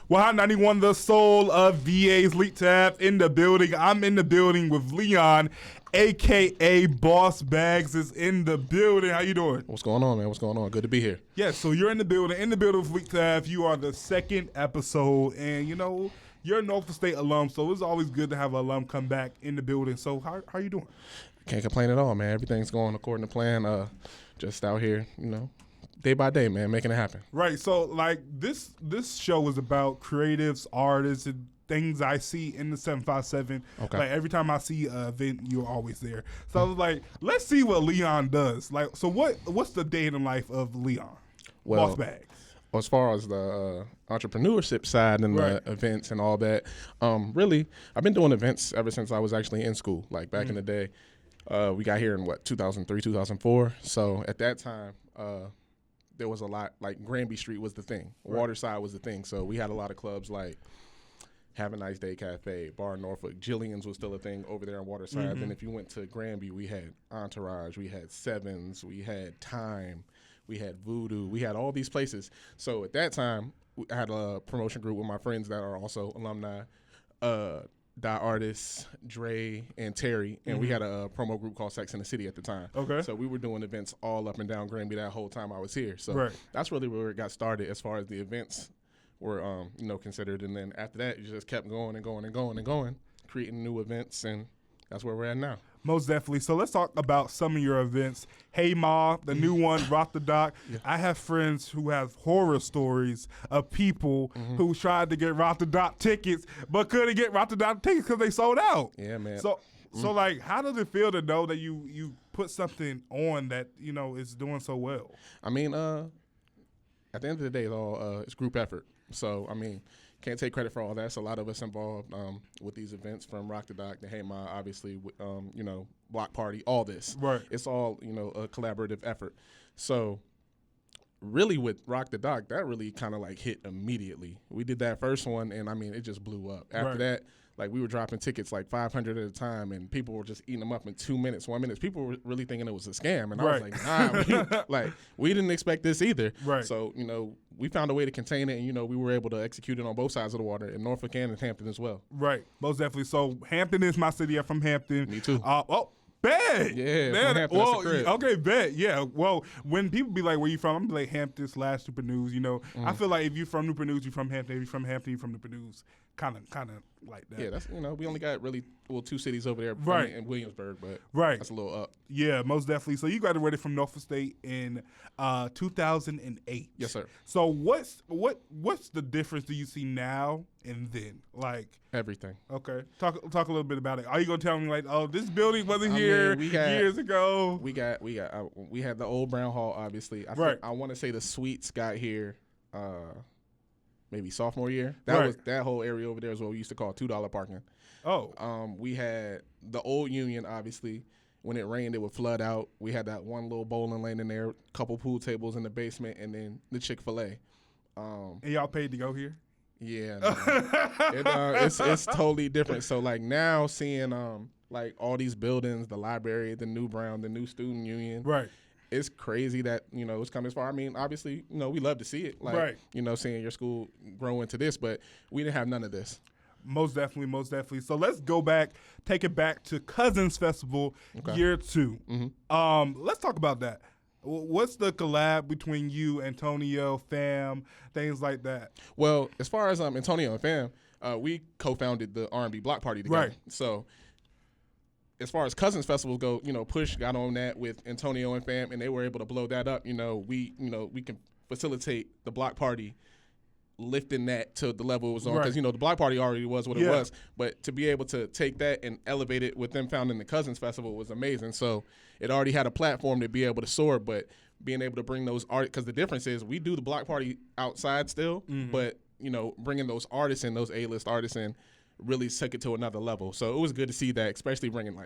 191, the soul of VA's Leak Tab in the building. I'm in the building with Leon, a.k.a. Boss Bags is in the building. How you doing? What's going on, man? What's going on? Good to be here. Yeah, so you're in the building with Leak Tab. You are the second episode, and you know, you're a Norfolk State alum, so it's always good to have an alum come back in the building. So how are you doing? Can't complain at all, man. Everything's going according to plan. Just out here, you know, day by day, man, making it happen. Right. So, like, this show is about creatives, artists, and things I see in the 757. Okay. Like, every time I see an event, you're always there. So, I was like, let's see what Leon does. Like, so what's the day in the life of Leon? Well, Boss Bags. As far as the entrepreneurship side and the events and all that, really, I've been doing events ever since I was actually in school. Like, back in the day, we got here in, 2003, 2004. So, at that time, there was a lot, like Granby Street was the thing. Waterside was the thing. So we had a lot of clubs like Have a Nice Day Cafe, Bar Norfolk. Jillian's was still a thing over there on Waterside. Mm-hmm. Then if you went to Granby, we had Entourage, we had Sevens, we had Time, we had Voodoo. We had all these places. So at that time, I had a promotion group with my friends that are also alumni, Die Artists, Dre, and Terry, and we had a promo group called Sex in the City at the time. Okay. So we were doing events all up and down Granby that whole time I was here. So that's really where it got started as far as the events were, considered. And then after that, you just kept going and going and going and going, creating new events, and that's where we're at now. Most definitely. So let's talk about some of your events. Hey Ma, the new one, Rock the Dock. Yeah. I have friends who have horror stories of people who tried to get Rock the Dock tickets but couldn't get Rock the Dock tickets because they sold out. Yeah, man. So like, how does it feel to know that you put something on that, you know, is doing so well? I mean, at the end of the day, it's group effort. So, I mean, can't take credit for all that. So a lot of us involved with these events, from Rock the Dock to Hey Ma, obviously, Block Party, all this. Right. It's all, a collaborative effort. So really with Rock the Dock, that really kind of like hit immediately. We did that first one, and I mean, it just blew up. After that, like, we were dropping tickets like 500 at a time, and people were just eating them up in 2 minutes, 1 minute. People were really thinking it was a scam, and I was like, nah, we didn't expect this either. Right. So, we found a way to contain it, and, we were able to execute it on both sides of the water, in Norfolk and in Hampton as well. Right, most definitely. So Hampton is my city. I'm from Hampton. Me too. Bet. Yeah, man, Hampton, that's the crib. Okay, bet. Yeah. Well, when people be like, where you from? I'm like, Hampton / Newport News. I feel like if you're from Newport News, you're from Hampton. If you're from Hampton, you're from Newport News. Kind of like that. Yeah, that's, we only got really, two cities over there, in Williamsburg, but that's a little up. Yeah, most definitely. So you graduated from Norfolk State in 2008. Yes, sir. So what's the difference do you see now and then? Like, everything. Okay, talk a little bit about it. Are you gonna tell me like, oh, this building wasn't here years ago? We had the old Brown Hall, obviously. I want to say the suites got here. Maybe sophomore year. That whole area over there is what we used to call $2 parking. Oh. We had the old Union, obviously. When it rained, it would flood out. We had that one little bowling lane in there, a couple pool tables in the basement, and then the Chick-fil-A. And y'all paid to go here? Yeah. It's totally different. So, like, now seeing like all these buildings, the library, the new Brown, the new Student Union. Right. It's crazy that, it's come as far. I mean, obviously, we love to see it. Like, seeing your school grow into this, but we didn't have none of this. Most definitely. So let's take it back to Cousins Festival year 2. Mm-hmm. Let's talk about that. What's the collab between you, Antonio, Fam, things like that? Well, as far as Antonio and Fam, we co-founded the R&B Block Party together. Right. So as far as Cousins festivals go, Push got on that with Antonio and Fam, and they were able to blow that up. We can facilitate the Block Party lifting that to the level it was on, because the Block Party already was what it was, but to be able to take that and elevate it with them founding the Cousins Festival was amazing. So it already had a platform to be able to soar, but being able to bring those art, because the difference is we do the Block Party outside still, but bringing those artists in, those A-list artists in, really took it to another level. So it was good to see that, especially bringing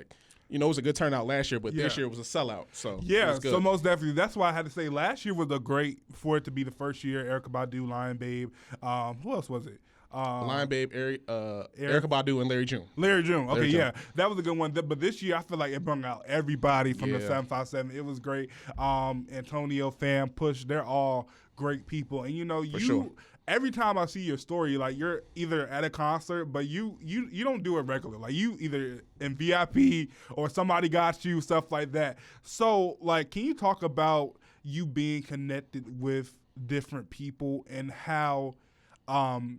it was a good turnout last year, but this year was a sellout. So it was good. So most definitely. That's why I had to say last year was for it to be the first year. Erykah Badu, Lion Babe. Who else was it? Lion Babe, Erykah Badu, and Larry June. Okay, yeah. That was a good one. But this year, I feel like it brought out everybody from the 757. It was great. Antonio, Fam, Push, they're all great people. And, For sure. every time I see your story, like, you're either at a concert, but you don't do it regular. Like, you either in VIP or somebody got you, stuff like that. So, like, can you talk about you being connected with different people and how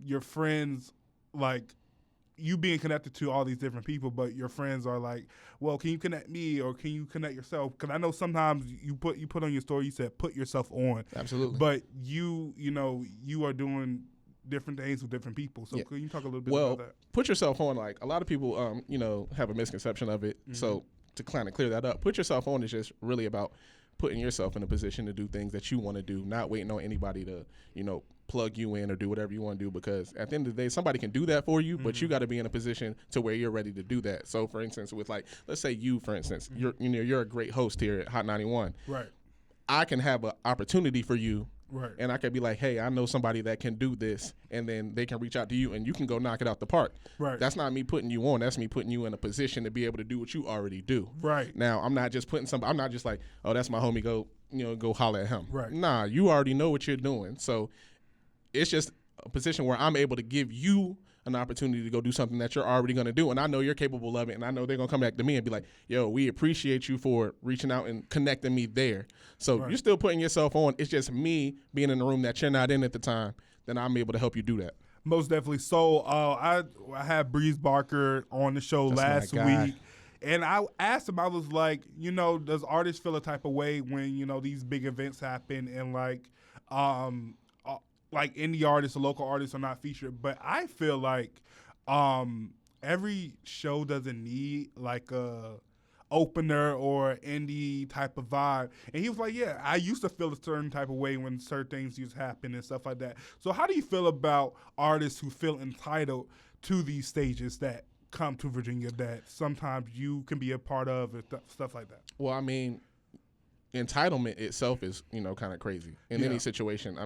your friends, like, you being connected to all these different people, but your friends are like, well, can you connect me or can you connect yourself? Because I know sometimes you put on your story, you said put yourself on. Absolutely. But you are doing different things with different people. So can you talk a little bit about that? Put yourself on, like, a lot of people, have a misconception of it. Mm-hmm. So to kind of clear that up, put yourself on is just really about putting yourself in a position to do things that you want to do, not waiting on anybody to, plug you in or do whatever you want to do, because at the end of the day, somebody can do that for you, but you got to be in a position to where you're ready to do that. So, for instance, with, like, let's say you, for instance, you're a great host here at Hot 91. Right. I can have an opportunity for you. Right. And I could be like, hey, I know somebody that can do this, and then they can reach out to you, and you can go knock it out the park. Right. That's not me putting you on. That's me putting you in a position to be able to do what you already do. Right. Now, I'm not just putting I'm not just like, oh, that's my homie, go holler at him. Right. Nah, you already know what you're doing. So it's just a position where I'm able to give you an opportunity to go do something that you're already going to do, and I know you're capable of it, and I know they're going to come back to me and be like, yo, we appreciate you for reaching out and connecting me there. So You're still putting yourself on. It's just me being in the room that you're not in at the time, then I'm able to help you do that. Most definitely. So I had Breeze Barker on the show last week, and I asked him, I was like, does artists feel a type of way when, these big events happen and like indie artists or local artists are not featured? But I feel like every show doesn't need like a opener or indie type of vibe. And he was like, yeah, I used to feel a certain type of way when certain things used to happen and stuff like that. So how do you feel about artists who feel entitled to these stages that come to Virginia that sometimes you can be a part of and stuff like that? Well, I mean, entitlement itself is, kind of crazy in any situation.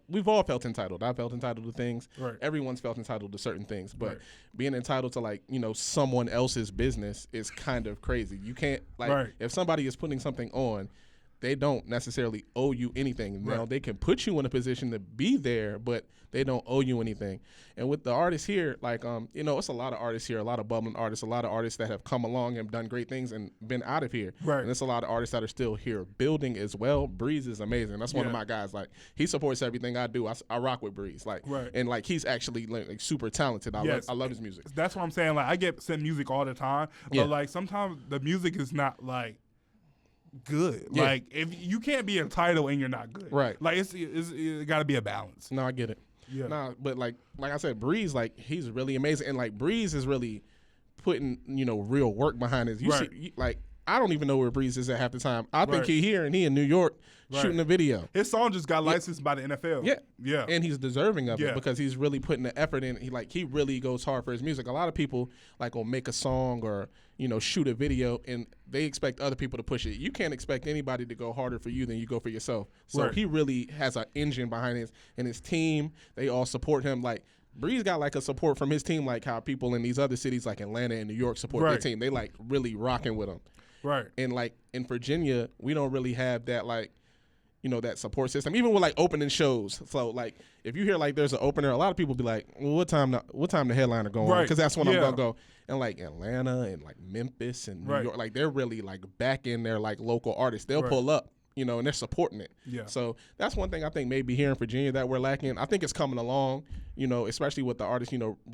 We've all felt entitled. I felt entitled to things. Right. Everyone's felt entitled to certain things. But being entitled to, someone else's business is kind of crazy. You can't, if somebody is putting something on, they don't necessarily owe you anything. Now, they can put you in a position to be there, but they don't owe you anything. And with the artists here, it's a lot of artists here, a lot of bubbling artists, a lot of artists that have come along and done great things and been out of here. Right. And there's a lot of artists that are still here building as well. Breeze is amazing. That's one of my guys. Like, he supports everything I do. I rock with Breeze. And he's actually super talented. I love his music. That's what I'm saying. Like, I get sent music all the time, but sometimes the music is not good. Yeah. Like, if you can't be entitled and you're not good. Right. Like, it got to be a balance. No, I get it. Yeah. Nah, but like I said, Breeze, he's really amazing, and Breeze is really putting real work behind it. I don't even know where Breeze is at half the time. I think he here and he in New York shooting a video. His song just got licensed by the NFL. Yeah, and he's deserving of it because he's really putting the effort in. He really goes hard for his music. A lot of people will make a song or shoot a video and they expect other people to push it. You can't expect anybody to go harder for you than you go for yourself. So he really has an engine behind his team. They all support him. Breeze got a support from his team, like how people in these other cities like Atlanta and New York support their team. They really rocking with him. Right. And in Virginia, we don't really have that that support system. Even with opening shows. So if you hear there's an opener, a lot of people be like, well, what time the headliner going on? Because that's when I'm gonna go. And Atlanta and Memphis and New York, they're really back in their local artists. They'll pull up, and they're supporting it. Yeah. So that's one thing I think maybe here in Virginia that we're lacking. I think it's coming along, especially with the artists,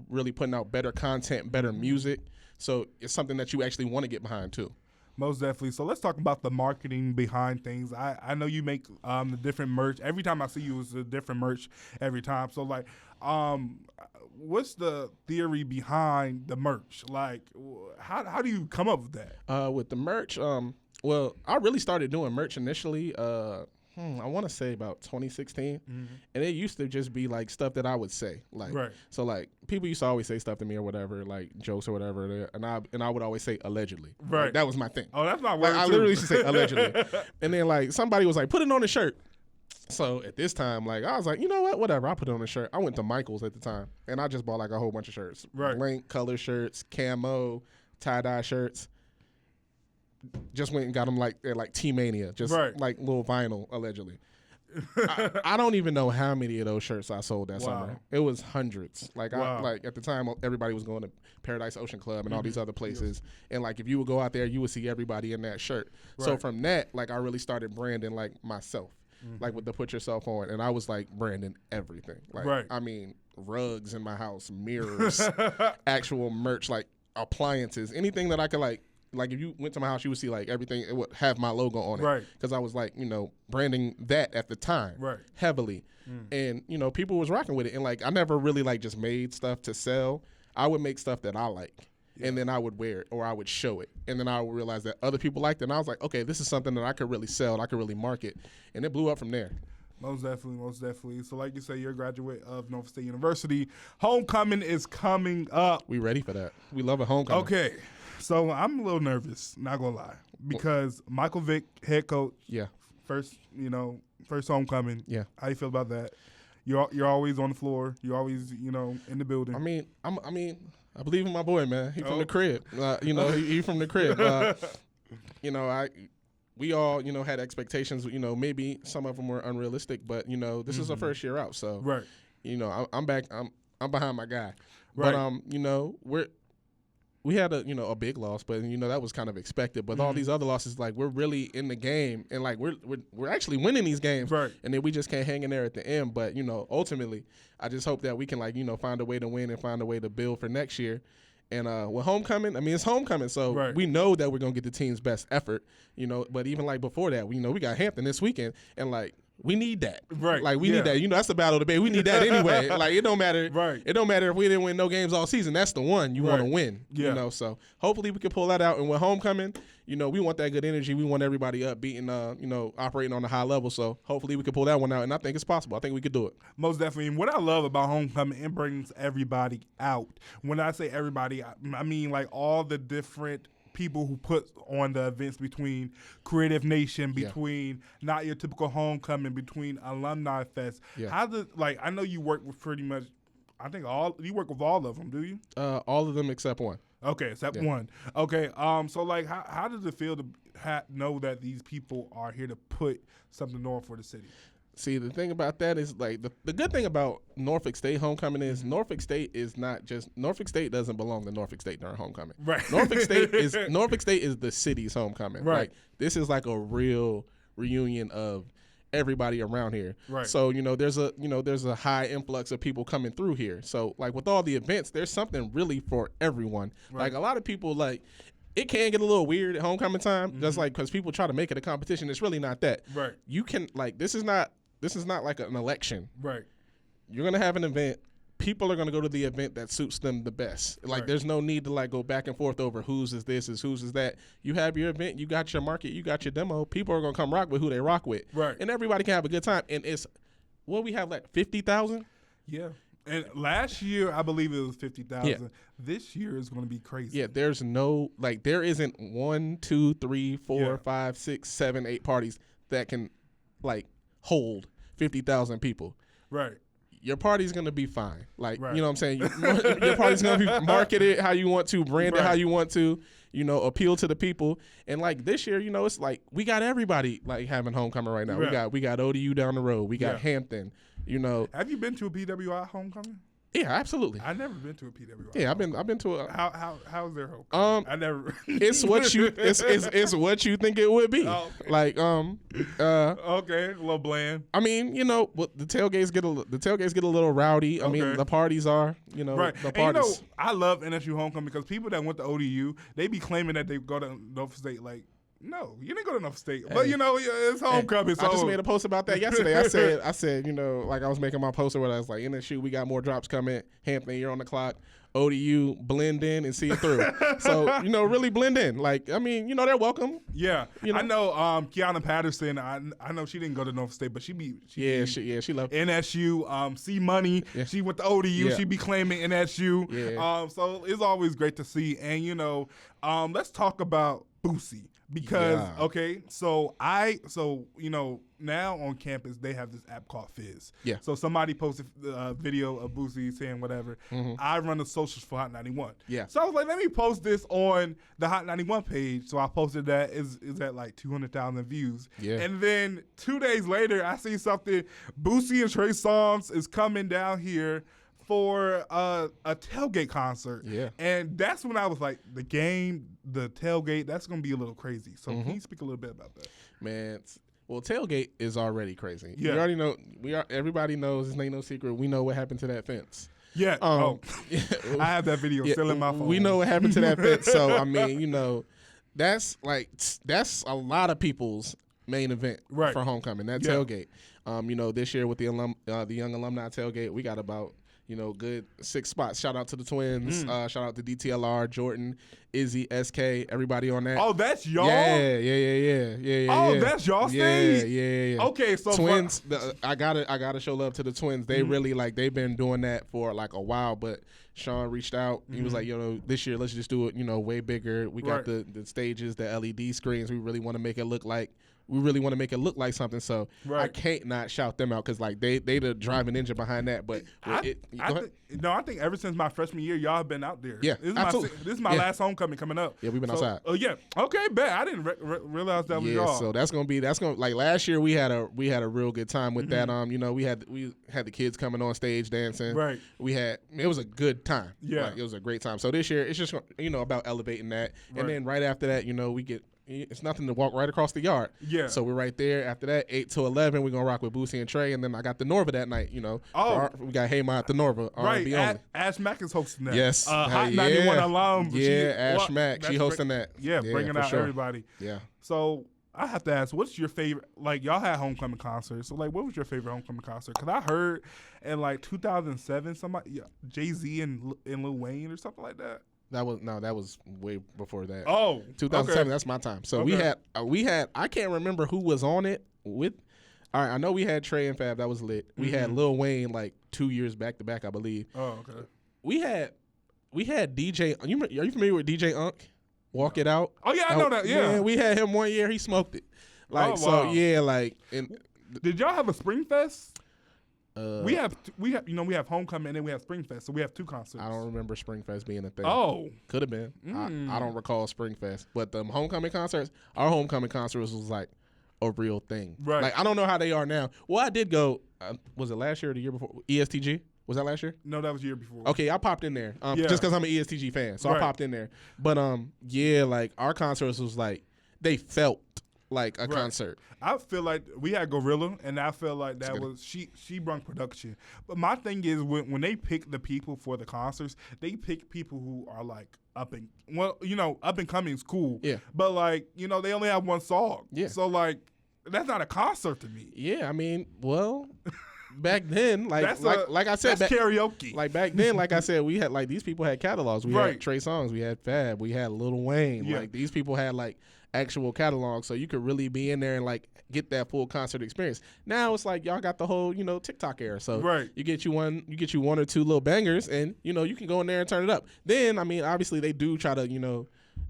really putting out better content, better music. So it's something that you actually want to get behind too. Most definitely. So let's talk about the marketing behind things. I know you make the different merch. Every time I see you, it's a different merch every time. So what's the theory behind the merch? How do you come up with that? With the merch, well, I really started doing merch initially. I want to say about 2016, and it used to just be stuff that I would say, So people used to always say stuff to me or whatever, jokes or whatever, and I would always say allegedly. Right. That was my thing. Oh, that's my word. I literally used to say allegedly, and then somebody was put it on a shirt. So at this time, I was like, you know what, whatever, I'll put it on a shirt. I went to Michael's at the time, and I just bought a whole bunch of shirts, blank color shirts, camo, tie dye shirts. Just went and got them at T-Mania, just little vinyl, allegedly. I don't even know how many of those shirts I sold that Wow. summer. It was hundreds. Like Wow. like at the time, everybody was going to Paradise Ocean Club and all these other places. And like if you would go out there, you would see everybody in that shirt. So Right. from that, like I really started branding like myself, like with the Put Yourself On, and I was like branding everything. Like Right. I mean, rugs in my house, mirrors, actual merch, like appliances, anything that I could like if you went to my house, you would see like everything, it would have my logo on it. Right. Because I was like, branding that at the time. Right. Heavily. And, people was rocking with it. And like, I never really like just made stuff to sell. I would make stuff that I like. Yeah. And then I would wear it or I would show it. And then I would realize that other people liked it. And I was like, okay, this is something that I could really sell. And I could really market. And it blew up from there. Most definitely, most definitely. So like you say, you're a graduate of Norfolk State University. Homecoming is coming up. We ready for that. We love a homecoming. Okay. So I'm a little nervous, not gonna lie, because Michael Vick, head coach. Yeah. First homecoming. Yeah. How you feel about that? You're always on the floor. You're always, in the building. I mean, I believe in my boy, man. He from the crib. He from the crib. We all, had expectations. Maybe some of them were unrealistic, but this is our first year out, so right. I'm back. I'm behind my guy. Right. But we had a big loss, but that was kind of expected. But all these other losses, like we're really in the game, and like we're actually winning these games, right? And then we just can't hang in there at the end. But ultimately, I just hope that we can find a way to win and find a way to build for next year. And with homecoming, it's homecoming, so right. we know that we're gonna get the team's best effort. But even like before that, we got Hampton this weekend, and like. We need that. Right. Like, we need that. That's the battle of the Bay. We need that anyway. Like, it don't matter. Right. It don't matter if we didn't win no games all season. That's the one you want to win. Yeah. So hopefully we can pull that out. And with homecoming, we want that good energy. We want everybody up, beating, operating on a high level. So hopefully we can pull that one out. And I think it's possible. I think we could do it. Most definitely. And what I love about homecoming, it brings everybody out. When I say everybody, I mean like all the different people who put on the events, between Creative Nation, between Not Your Typical Homecoming, between Alumni Fest. Yeah. How I know you work with pretty much, I think you work with all of them, do you? All of them except one. Okay, except one. Okay, so like how does it feel to know that these people are here to put something on for the city? See, the thing about that is like the good thing about Norfolk State homecoming is Norfolk State doesn't belong to Norfolk State during homecoming. Right. Norfolk State is the city's homecoming. Right. Like, this is like a real reunion of everybody around here. Right. So, there's a high influx of people coming through here. So like with all the events, there's something really for everyone. Right. Like a lot of people it can get a little weird at homecoming time, just like because people try to make it a competition. It's really not that. Right. You can this is not like an election. Right. You're going to have an event. People are going to go to the event that suits them the best. Like, there's no need to, go back and forth over whose is this, whose is that. You have your event. You got your market. You got your demo. People are going to come rock with who they rock with. Right. And everybody can have a good time. And it's, we have, 50,000? Yeah. And last year, I believe it was 50,000. Yeah. This year is going to be crazy. Yeah, there's no, there isn't 1, 2, 3, 4, 5, 6, 7, 8 parties that can, hold 50,000 people. Right. Your party's going to be fine. Right. You know what I'm saying? Your party's going to be marketed how you want to, branded how you want to, appeal to the people. And this year, it's we got everybody having homecoming right now. Yeah. We got ODU down the road. We got Hampton, Have you been to a PWI homecoming? Yeah, absolutely. I've never been to a PWI. Yeah, I've been to a. How's their homecoming? I never. It's what you it's what you think it would be. Oh, okay. Okay, a little bland. I mean, the tailgates get a little rowdy. I mean, the parties are, right. the parties. And I love NSU homecoming because people that went to ODU, they be claiming that they go to Norfolk State. No, you didn't go to Norfolk State. Hey. But it's homecoming. I just made a post about that yesterday. I said, I was making my post where I was like, NSU, we got more drops coming. Hampton, you're on the clock. ODU, blend in and see it through. So, really blend in. They're welcome. Yeah. I know Kiana Patterson, I know she didn't go to Norfolk State, but she loved NSU. C Money, she went to ODU. Yeah. She be claiming NSU. Yeah. So it's always great to see. And, let's talk about Boosie. Because now on campus they have this app called Fizz. Yeah. So somebody posted a video of Boosie saying whatever. I run the socials for Hot 91. Yeah. So I was like, let me post this on the Hot 91 page. So I posted that is at like 200,000 views. Yeah. And then 2 days later, I see something. Boosie and Trey Songz is coming down here for a tailgate concert. Yeah. And that's when I was like, the tailgate, that's going to be a little crazy. So can you speak a little bit about that? Man, well, tailgate is already crazy. Yeah. We already know. Everybody knows. It's ain't no secret. We know what happened to that fence. Yeah. I have that video still in my phone. We know what happened to that fence. So I mean, that's a lot of people's main event for homecoming. That tailgate. This year with the young alumni tailgate, we got about good 6 spots. Shout out to the twins. Shout out to DTLR, Jordan, Izzy, SK, everybody on that. Oh, that's y'all? Yeah. Oh, that's y'all stage? Yeah. Okay, so twins. I gotta show love to the twins. They really they've been doing that for like a while. But Sean reached out. He was like, this year let's just do it. Way bigger. We got the stages, the LED screens. We really want to make it look like. We really want to make it look like something, so I can't not shout them out because they the driving engine behind that. But I think ever since my freshman year, y'all have been out there. Yeah, this is my last homecoming coming up. Yeah, we've been outside. Oh yeah, okay, bet I didn't realize that was y'all. So that's gonna like last year we had a real good time with that. We had the kids coming on stage dancing. Right. It was a good time. Yeah, it was a great time. So this year it's just about elevating that, and then right after that we get. It's nothing to walk right across the yard. Yeah. So we're right there. After that, 8 to 11, we're gonna rock with Boosie and Trey, and then I got the Norva that night. We got Hey Ma at the Norva. Right. Ash Mack is hosting that. Yes. Hot 91 alum. Yeah. Ash Mack. She hosting that. Yeah. Bringing out everybody. Yeah. So I have to ask, what's your favorite? Like y'all had homecoming concerts. So like, what was your favorite homecoming concert? Because I heard in like 2007, somebody Jay-Z and Lil Wayne or something like that. That was way before that. Oh, 2007. Okay. That's my time. So we had. I can't remember who was on it with. All right, I know we had Trey and Fab. That was lit. We had Lil Wayne like 2 years back to back, I believe. Oh, okay. We had DJ. Are you familiar with DJ Unk? Walk It Out. Oh yeah, I know that. Yeah, man, we had him 1 year. He smoked it. Did y'all have a Spring Fest? We have homecoming and then we have Springfest, so we have 2 concerts. I don't remember Springfest being a thing. Oh, could have been. I don't recall Springfest, but the homecoming concerts, our homecoming concerts was like a real thing. Right. Like I don't know how they are now. Well, I did go. Was it last year or the year before? ESTG. Was that last year? No, that was the year before. Okay, I popped in there just because I'm an ESTG fan, so I popped in there. But like our concerts was like they felt like a concert. I feel like we had Gorilla, and I feel like that was she brought production. But my thing is when they pick the people for the concerts, they pick people who are like up and coming is cool. Yeah. But like they only have one song. Yeah. So like that's not a concert to me. Yeah, I mean, well. Back then, like I said, that's karaoke. Like back then, like I said, we had like these people had catalogs. We had Trey Songz, we had Fab, we had Lil Wayne. Yeah. Like these people had like actual catalogs, so you could really be in there and like get that full concert experience. Now it's like y'all got the whole TikTok era, so you get you one or two little bangers, and you can go in there and turn it up. Then I mean, obviously they do try to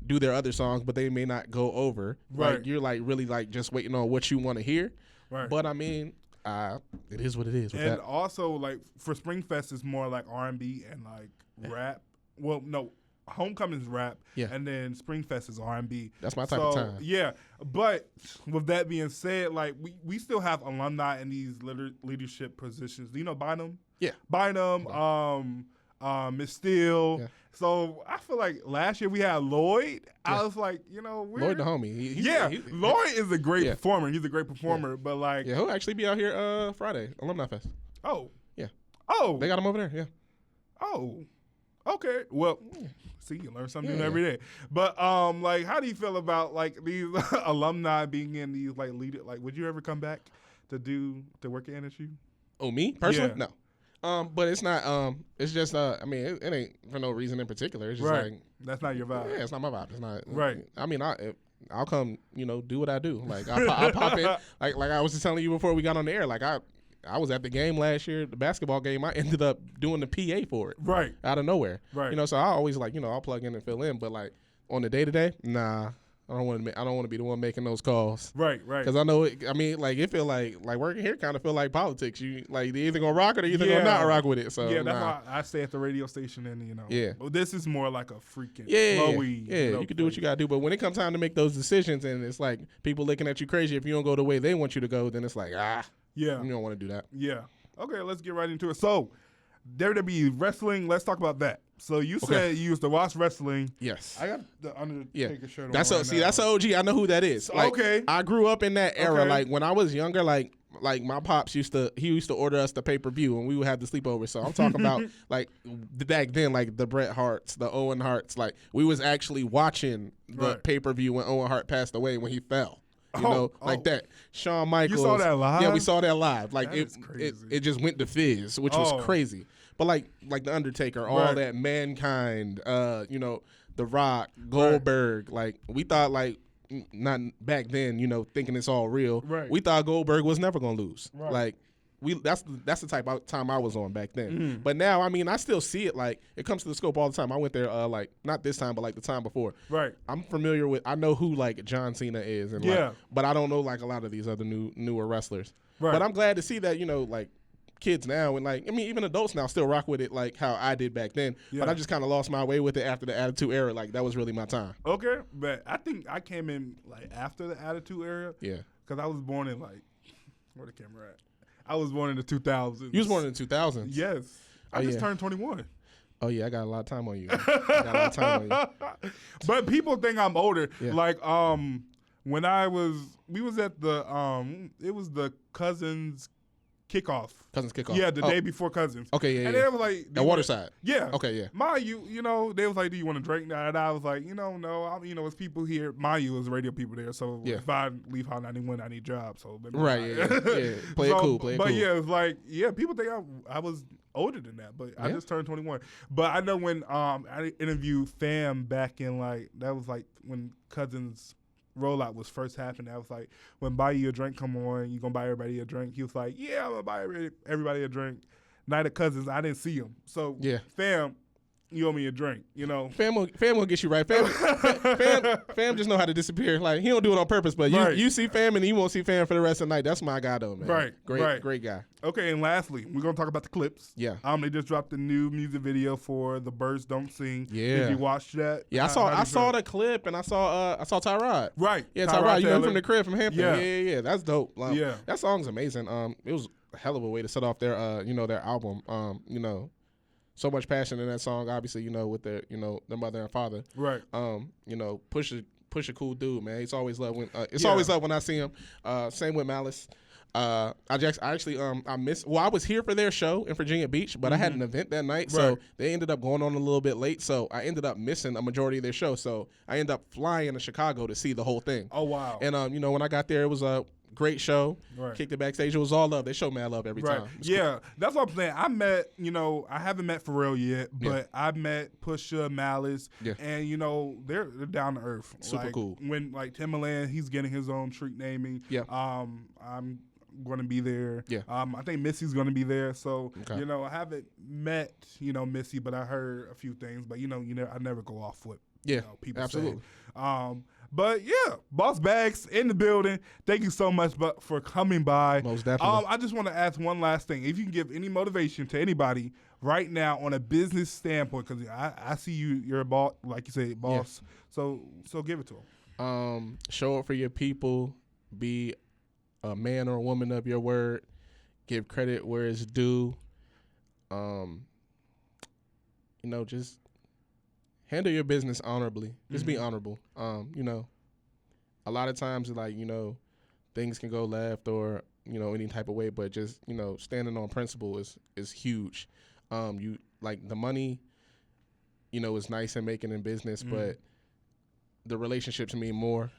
do their other songs, but they may not go over. Right, like, you're like really like just waiting on what you want to hear. Right, but I mean. It is what it is. And also, like for Springfest, it's more like R&B and like rap. Well, no, Homecoming's rap, and then Springfest is R&B. That's my type of time. Yeah, but with that being said, like we still have alumni in these leadership positions. Do you know Bynum? Yeah, Bynum, Miss Steele. Yeah. So I feel like last year we had Lloyd. Yeah. I was like, Lloyd the homie. Lloyd is a great performer. He's a great performer, but like, he'll actually be out here Friday, Alumni Fest. Oh, yeah. Oh, they got him over there. Yeah. Oh, okay. Well, see, you learn something new every day. But like, how do you feel about like these alumni being in these like leader? Like, would you ever come back to work at NSU? Oh, me personally? No. But it's not. It's just. I mean, it ain't for no reason in particular. It's just like that's not your vibe. Yeah, it's not my vibe. It's not. Right. I mean, I'll come. Do what I do. Like I'll pop in. Like I was just telling you before we got on the air. Like I was at the game last year, the basketball game. I ended up doing the PA for it. Right. Out of nowhere. Right. So I always like I'll plug in and fill in. But like on the day to day, nah. I don't want to be the one making those calls. Right. Because I know it. I mean, like it feel like working here kind of feel like politics. You like they either gonna rock it or either gonna not rock with it. So yeah, that's why I stay at the radio station, and But this is more like a freaking flowy. You can do what you gotta do. But when it comes time to make those decisions, and it's like people looking at you crazy if you don't go the way they want you to go, then it's like you don't want to do that. Yeah. Okay, let's get right into it. So, WWE wrestling. Let's talk about that. So you said you used to watch wrestling. Yes. I got the Undertaker shirt on. That's an OG. I know who that is. Like, I grew up in that era. Like when I was younger, like my pops used to order us the pay-per-view and we would have the sleepover. So I'm talking about like back then, like the Bret Harts, the Owen Harts. Like we was actually watching the pay-per-view when Owen Hart passed away when he fell. Like that. Shawn Michaels. You saw that live? Yeah, we saw that live. Like it just went to Fizz, which was crazy. But like the Undertaker, all that Mankind, The Rock, Goldberg, like we thought like not back then, thinking it's all real. Right. We thought Goldberg was never gonna lose. Right. Like that's the type of time I was on back then. But now, I mean, I still see it. Like it comes to the scope all the time. I went there like not this time, but like the time before. Right. I'm familiar with. I know who like John Cena is, and but I don't know like a lot of these other newer wrestlers. Right. But I'm glad to see that like kids now and like I mean even adults now still rock with it like how I did back then. But I just kind of lost my way with it after the Attitude Era. Like that was really my time. Okay, but I think I came in like after the Attitude Era. Yeah. Because I was born in like where the camera at? I was born in the 2000s. You was born in the 2000s? Yes. I just turned 21. Oh, yeah, I got a lot of time on you. I got a lot of time on you. But people think I'm older. Yeah. Like, when we was at the, it was the Cousins kickoff. Cousins kickoff. Yeah, the day before Cousins. Okay, yeah, and they were like. At Waterside. Yeah. Okay, yeah. Mind you, they was like, do you want to drink? And I was like, no. It's people here. Mind you, it was radio people there. So if I leave Hot 91, I need jobs. So right, yeah. Play it cool, play it cool. But yeah, it's like, people think I was older than that, but I just turned 21. But I know when I interviewed Fam back in that was like when Cousins rollout was first happening. I was like, when Buy You a Drink come on, you gonna buy everybody a drink? He was like, yeah, I'm gonna buy everybody a drink. Night of Cousins, I didn't see him. So Fam, you owe me a drink, Fam will get you right. Fam just know how to disappear. Like he don't do it on purpose, but you see Fam and you won't see Fam for the rest of the night. That's my guy though, man. Right. Great guy. Okay, and lastly, we're gonna talk about the clips. Yeah. They just dropped a new music video for The Birds Don't Sing. Yeah. Did you watch that? Yeah, I saw the clip and I saw Tyrod. Right. Yeah, Tyrod. You know from the crib from Hampton. Yeah. That's dope. Yeah. That song's amazing. It was a hell of a way to set off their their album. So much passion in that song, obviously, with their, their mother and father. Right. Push a cool dude, man. It's always love when always love when I see him. Same with Malice. I was here for their show in Virginia Beach, but I had an event that night, so they ended up going on a little bit late. So I ended up missing a majority of their show. So I ended up flying to Chicago to see the whole thing. Oh wow! And when I got there, it was a great show. Right. Kicked it backstage. It was all love. They show mad love every time. Yeah, that's what I'm saying. I met, I haven't met Pharrell yet, but I met Pusha, Malice, and they're down to earth. Super cool. When Timbaland, he's getting his own street naming. Yeah. I'm going to be there. Yeah. I think Missy's going to be there. So I haven't met Missy, but I heard a few things. But I never go off what people absolutely. say. But yeah, Boss Bags in the building. Thank you so much for coming by. Most definitely. I just want to ask one last thing. If you can give any motivation to anybody right now on a business standpoint, because I see you're a boss, like you say, boss. Yeah. So give it to them. Show up for your people. Be a man or a woman of your word. Give credit where it's due. Just handle your business honorably. Just be honorable. A lot of times, things can go left or, any type of way, but just, standing on principle is huge. The money, is nice and making in business, but the relationships mean more.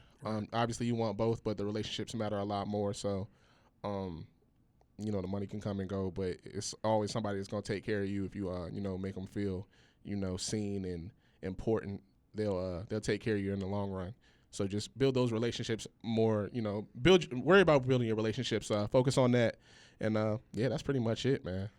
Obviously, you want both, but the relationships matter a lot more. So, the money can come and go, but it's always somebody that's going to take care of you if you, make them feel, seen and important. They'll take care of you in the long run. So just build those relationships more, worry about building your relationships, focus on that. And that's pretty much it, man.